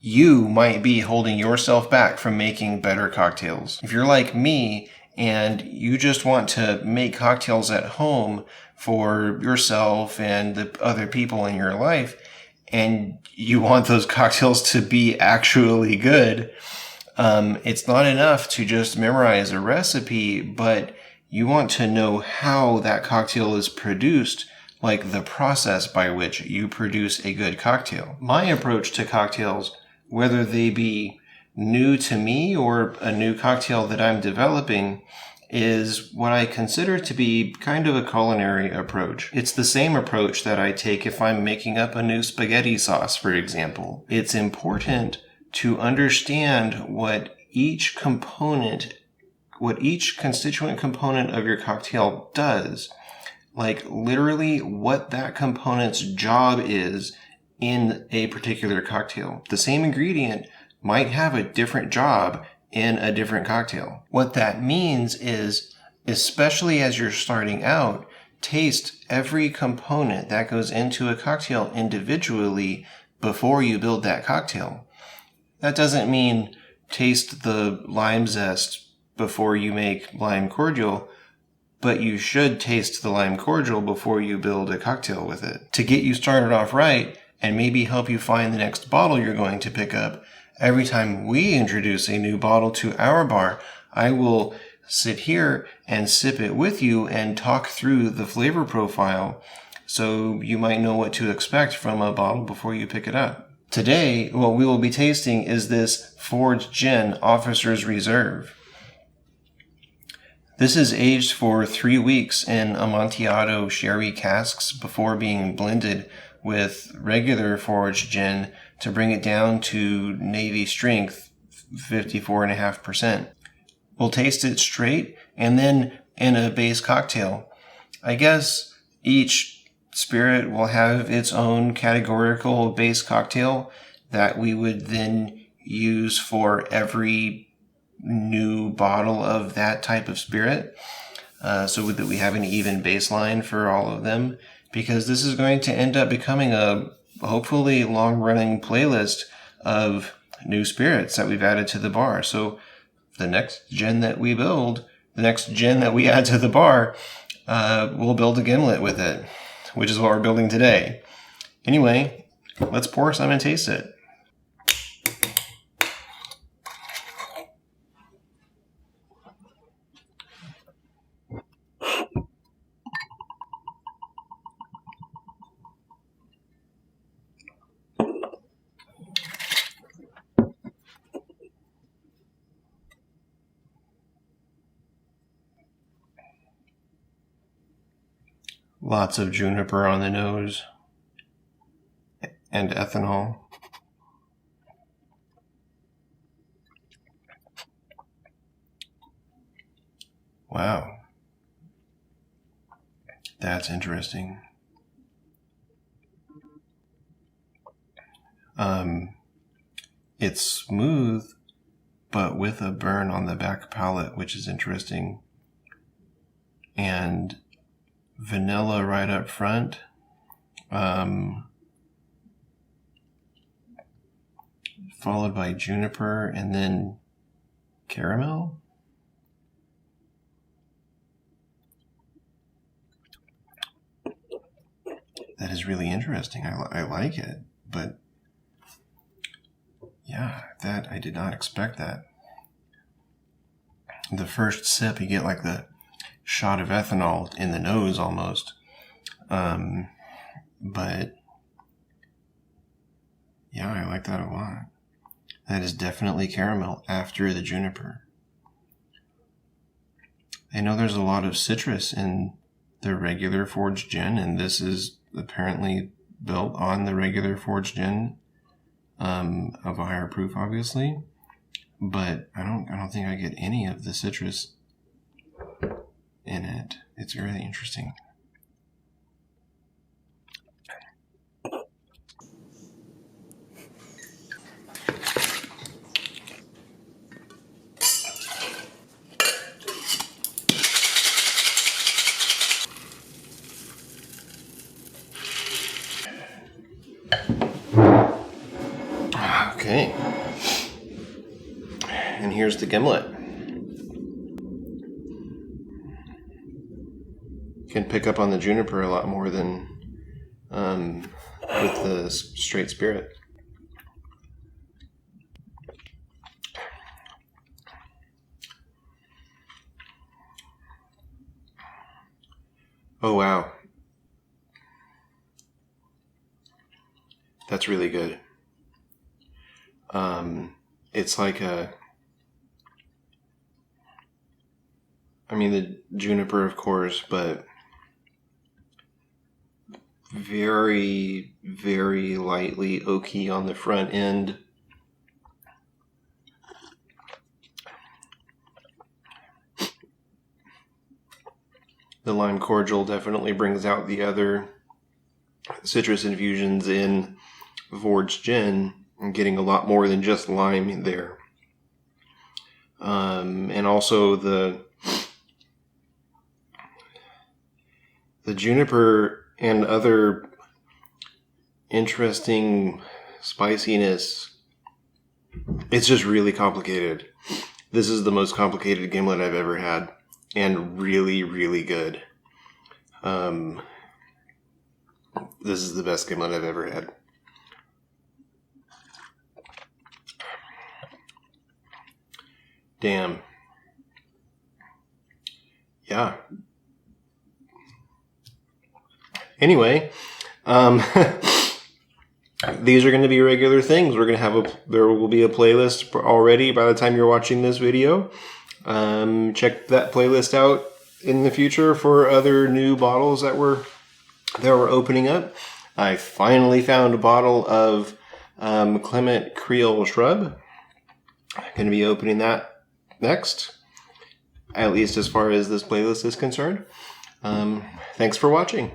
you might be holding yourself back from making better cocktails. If you're like me and you just want to make cocktails at home for yourself and the other people in your life, and you want those cocktails to be actually good, it's not enough to just memorize a recipe, but you want to know how that cocktail is produced, like the process by which you produce a good cocktail. My approach to cocktails, whether they be new to me or a new cocktail that I'm developing, is what I consider to be kind of a culinary approach. It's the same approach that I take if I'm making up a new spaghetti sauce, for example. It's important to understand what each constituent component of your cocktail does. Like literally what that component's job is in a particular cocktail. The same ingredient might have a different job in a different cocktail. What that means is, especially as you're starting out, taste every component that goes into a cocktail individually before you build that cocktail. That doesn't mean taste the lime zest before you make lime cordial, but you should taste the lime cordial before you build a cocktail with it. To get you started off right and maybe help you find the next bottle you're going to pick up, every time we introduce a new bottle to our bar, I will sit here and sip it with you and talk through the flavor profile so you might know what to expect from a bottle before you pick it up. Today, what we will be tasting is this Forged Gin Officer's Reserve. This is aged for 3 weeks in Amontillado sherry casks before being blended with regular foraged gin to bring it down to Navy strength, 54.5%. We'll taste it straight and then in a base cocktail. I guess each spirit will have its own categorical base cocktail that we would then use for every new bottle of that type of spirit, so that we have an even baseline for all of them, because this is going to end up becoming a hopefully long-running playlist of new spirits that we've added to the bar. So the next gin that we add to the bar, we'll build a gimlet with it, which is what we're building today. Anyway, let's pour some and taste it. Lots of juniper on the nose and ethanol. Wow. That's interesting. It's smooth, but with a burn on the back palate, which is interesting. And vanilla right up front. Followed by juniper and then caramel. That is really interesting. I like it, but yeah, that I did not expect that. The first sip, you get like the shot of ethanol in the nose almost. But yeah, I like that a lot. That is definitely caramel after the juniper. I know there's a lot of citrus in the regular forged gin, and this is apparently built on the regular forged gin, of a higher proof, obviously. But I don't think I get any of the citrus in it. It's really interesting. Okay. And here's the Gimlet. You can pick up on the juniper a lot more than with the straight spirit. Oh, wow. That's really good. It's like I mean, the juniper, of course, but very, very lightly oaky on the front end. The Lime Cordial definitely brings out the other citrus infusions in Vord's Gin, and getting a lot more than just lime there. And also the juniper and other interesting spiciness. It's just really complicated. This is the most complicated Gimlet I've ever had, and really, really good. This is the best Gimlet I've ever had. Damn. Yeah. Anyway, these are going to be regular things. We're going to have there will be a playlist already by the time you're watching this video. Check that playlist out in the future for other new bottles that we're opening up. I finally found a bottle of Clement Creole Shrub. I'm going to be opening that next, at least as far as this playlist is concerned. Thanks for watching.